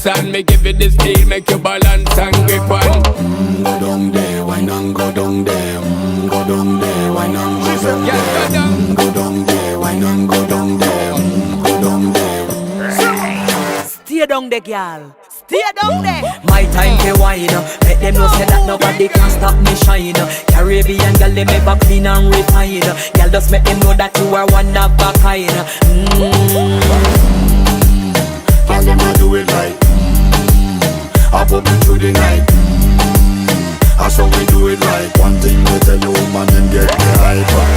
and me give it the steel, make you balance and grip on. Go down there, why not go down there? Go down there, why not go down there? Go down there, why not go down there? Go down there. Stay down there, girl. Stay down there. My time to wine. Let them know say that nobody can stop me shine. Caribbean girl, they make up clean and refine. Girl, just make them know that you are one of a kind. Girl, them a do it right. I pop it through the night. That's how we do it right. One thing we tell you, woman, and get the hype.